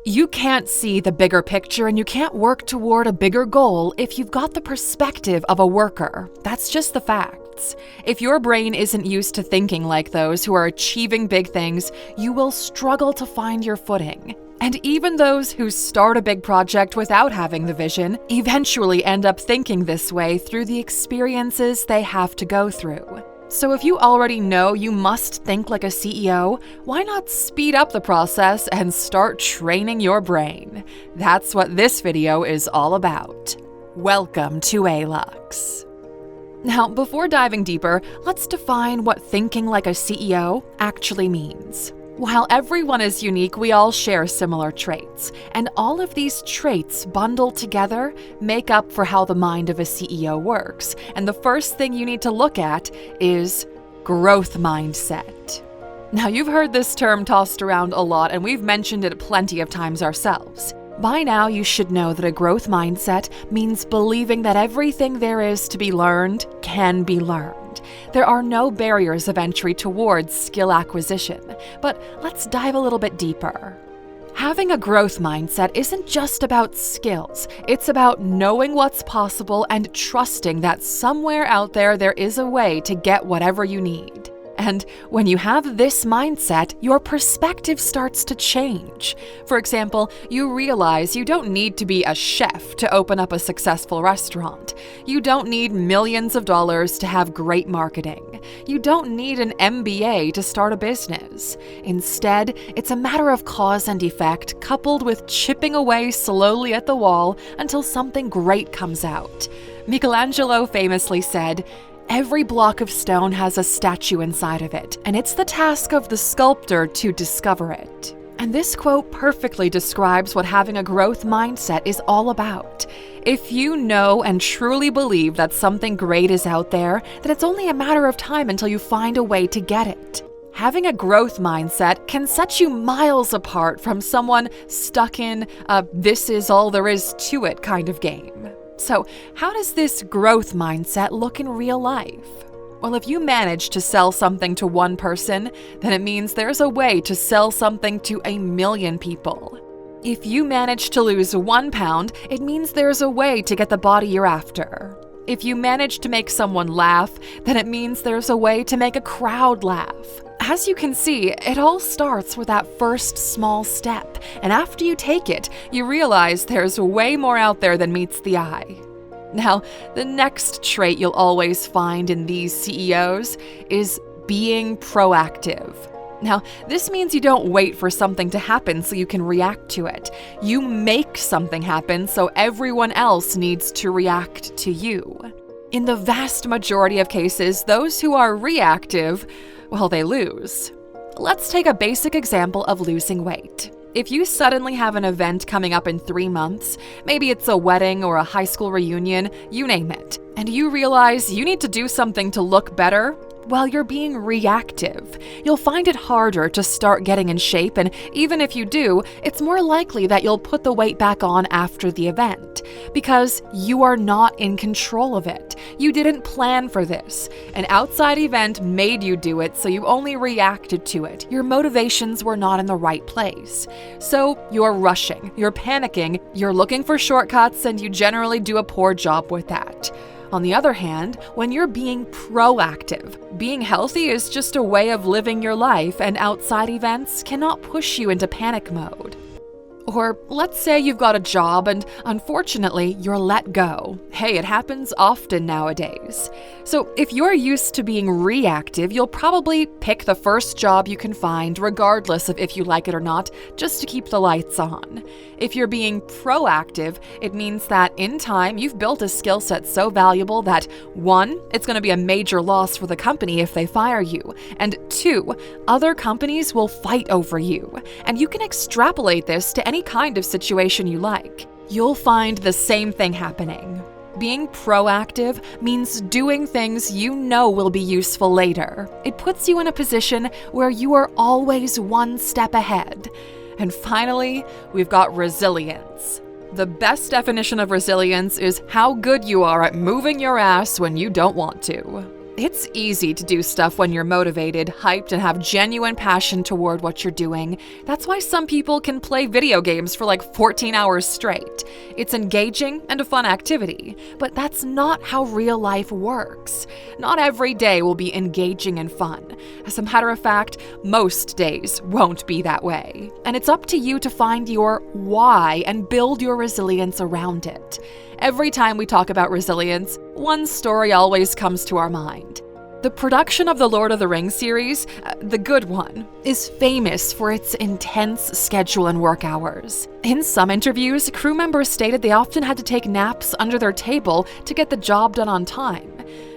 You can't see the bigger picture and you can't work toward a bigger goal if you've got the perspective of a worker. That's just the facts. If your brain isn't used to thinking like those who are achieving big things, you will struggle to find your footing. And even those who start a big project without having the vision eventually end up thinking this way through the experiences they have to go through. So if you already know you must think like a CEO, why not speed up the process and start training your brain? That's what this video is all about. Welcome to Alux. Now, before diving deeper, let's define what thinking like a CEO actually means. While everyone is unique, we all share similar traits, and all of these traits bundled together make up for how the mind of a CEO works. And the first thing you need to look at is growth mindset. Now, you've heard this term tossed around a lot, and we've mentioned it plenty of times ourselves. By now, you should know that a growth mindset means believing that everything there is to be learned can be learned. There are no barriers of entry towards skill acquisition, but let's dive a little bit deeper. Having a growth mindset isn't just about skills. It's about knowing what's possible and trusting that somewhere out there is a way to get whatever you need. And when you have this mindset, your perspective starts to change. For example, you realize you don't need to be a chef to open up a successful restaurant. You don't need millions of dollars to have great marketing. You don't need an MBA to start a business. Instead, it's a matter of cause and effect coupled with chipping away slowly at the wall until something great comes out. Michelangelo famously said, "Every block of stone has a statue inside of it, and it's the task of the sculptor to discover it." And this quote perfectly describes what having a growth mindset is all about. If you know and truly believe that something great is out there, then it's only a matter of time until you find a way to get it. Having a growth mindset can set you miles apart from someone stuck in a "this is all there is to it" kind of game. So, how does this growth mindset look in real life? Well, if you manage to sell something to one person, then it means there's a way to sell something to 1,000,000 people. If you manage to lose 1 pound, it means there's a way to get the body you're after. If you manage to make someone laugh, then it means there's a way to make a crowd laugh. As you can see, it all starts with that first small step, and after you take it, you realize there's way more out there than meets the eye. Now, the next trait you'll always find in these CEOs is being proactive. Now, this means you don't wait for something to happen so you can react to it. You make something happen so everyone else needs to react to you. In the vast majority of cases, those who are reactive, well, they lose. Let's take a basic example of losing weight. If you suddenly have an event coming up in 3 months, maybe it's a wedding or a high school reunion, you name it, and you realize you need to do something to look better, well, you're being reactive. You'll find it harder to start getting in shape, and even if you do, it's more likely that you'll put the weight back on after the event, because you are not in control of it. You didn't plan for this. An outside event made you do it, so you only reacted to it. Your motivations were not in the right place. So you're rushing, you're panicking, you're looking for shortcuts, and you generally do a poor job with that. On the other hand, when you're being proactive, being healthy is just a way of living your life, and outside events cannot push you into panic mode. Or let's say you've got a job and unfortunately you're let go. Hey, it happens often nowadays. So if you're used to being reactive, you'll probably pick the first job you can find regardless of if you like it or not, just to keep the lights on. If you're being proactive, it means that in time you've built a skill set so valuable that 1, it's going to be a major loss for the company if they fire you, and 2, other companies will fight over you. And you can extrapolate this to any kind of situation you like. You'll find the same thing happening. Being proactive means doing things you know will be useful later. It puts you in a position where you are always one step ahead. And finally, we've got resilience. The best definition of resilience is how good you are at moving your ass when you don't want to. It's easy to do stuff when you're motivated, hyped, and have genuine passion toward what you're doing. That's why some people can play video games for like 14 hours straight. It's engaging and a fun activity, but that's not how real life works. Not every day will be engaging and fun. As a matter of fact, most days won't be that way. And it's up to you to find your why and build your resilience around it. Every time we talk about resilience, one story always comes to our mind. The production of the Lord of the Rings series, the good one, is famous for its intense schedule and work hours. In some interviews, crew members stated they often had to take naps under their table to get the job done on time.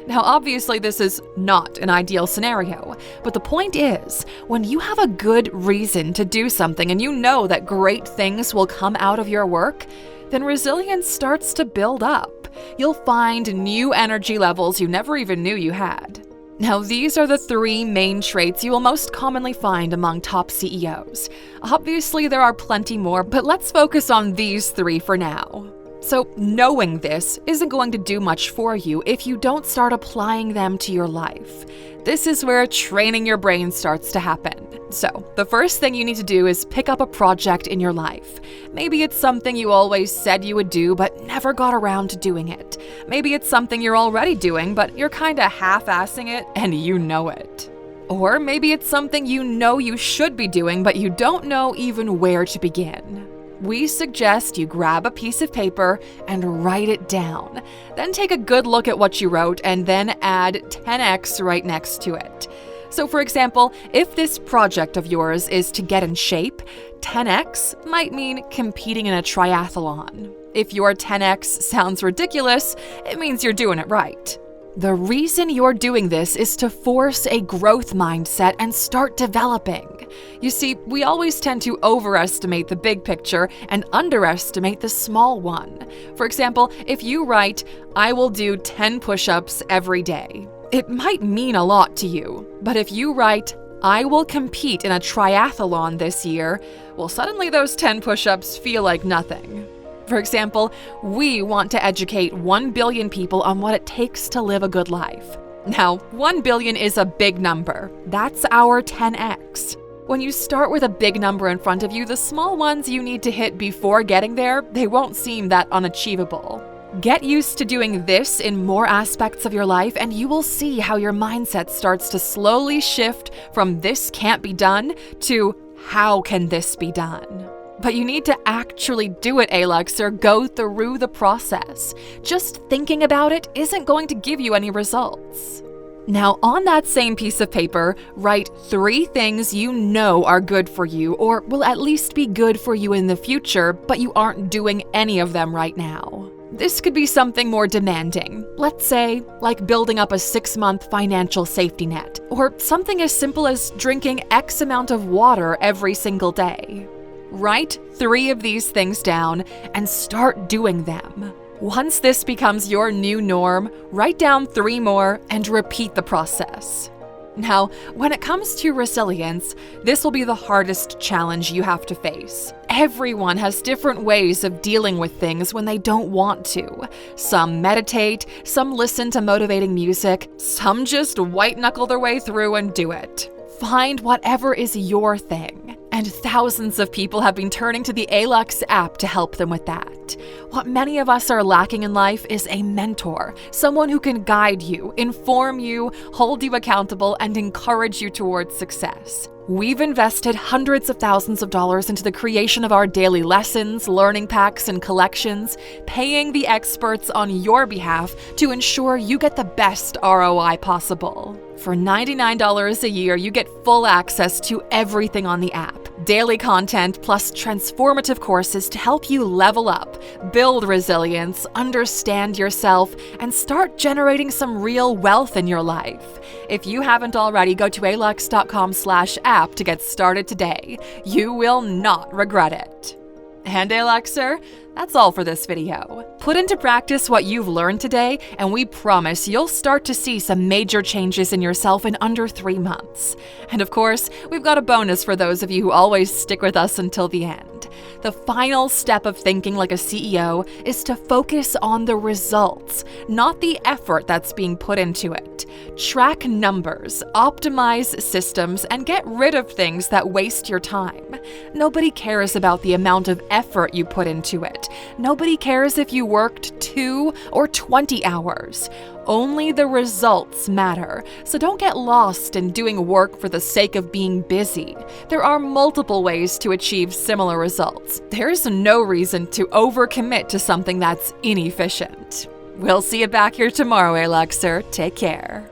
Now, obviously, this is not an ideal scenario, but the point is, when you have a good reason to do something and you know that great things will come out of your work, then resilience starts to build up. You'll find new energy levels you never even knew you had. Now, these are the 3 main traits you will most commonly find among top CEOs. Obviously, there are plenty more, but let's focus on these 3 for now. So, knowing this isn't going to do much for you if you don't start applying them to your life. This is where training your brain starts to happen. So, the first thing you need to do is pick up a project in your life. Maybe it's something you always said you would do but never got around to doing it. Maybe it's something you're already doing but you're kinda half-assing it and you know it. Or maybe it's something you know you should be doing but you don't know even where to begin. We suggest you grab a piece of paper and write it down. Then take a good look at what you wrote and then add 10x right next to it. So for example, if this project of yours is to get in shape, 10x might mean competing in a triathlon. If your 10x sounds ridiculous, it means you're doing it right. The reason you're doing this is to force a growth mindset and start developing. You see, we always tend to overestimate the big picture and underestimate the small one. For example, if you write, "I will do 10 push-ups every day," it might mean a lot to you. But if you write, "I will compete in a triathlon this year," well, suddenly those 10 push-ups feel like nothing. For example, we want to educate 1 billion people on what it takes to live a good life. Now, 1 billion is a big number. That's our 10x. When you start with a big number in front of you, the small ones you need to hit before getting there, they won't seem that unachievable. Get used to doing this in more aspects of your life, and you will see how your mindset starts to slowly shift from "this can't be done" to "how can this be done?" But you need to actually do it, Alux, or go through the process. Just thinking about it isn't going to give you any results. Now, on that same piece of paper, write 3 things you know are good for you, or will at least be good for you in the future, but you aren't doing any of them right now. This could be something more demanding. Let's say, like building up a 6-month financial safety net, or something as simple as drinking X amount of water every single day. Write 3 of these things down and start doing them. Once this becomes your new norm, write down 3 more and repeat the process. Now, when it comes to resilience, this will be the hardest challenge you have to face. Everyone has different ways of dealing with things when they don't want to. Some meditate, some listen to motivating music, some just white-knuckle their way through and do it. Find whatever is your thing. And thousands of people have been turning to the Alux app to help them with that. What many of us are lacking in life is a mentor, someone who can guide you, inform you, hold you accountable, and encourage you towards success. We've invested hundreds of thousands of dollars into the creation of our daily lessons, learning packs, and collections, paying the experts on your behalf to ensure you get the best ROI possible. For $99 a year, you get full access to everything on the app. Daily content plus transformative courses to help you level up, build resilience, understand yourself, and start generating some real wealth in your life. If you haven't already, go to Alux.com/app to get started today. You will not regret it. And Aluxer, That's all for this video. Put into practice what you've learned today, and we promise you'll start to see some major changes in yourself in under 3 months. And of course, we've got a bonus for those of you who always stick with us until the end. The final step of thinking like a CEO is to focus on the results, not the effort that's being put into it. Track numbers, optimize systems, and get rid of things that waste your time. Nobody cares about the amount of effort you put into it. Nobody cares if you worked 2 or 20 hours. Only the results matter, so don't get lost in doing work for the sake of being busy. There are multiple ways to achieve similar results. There's no reason to overcommit to something that's inefficient. We'll see you back here tomorrow, Aluxer. Take care.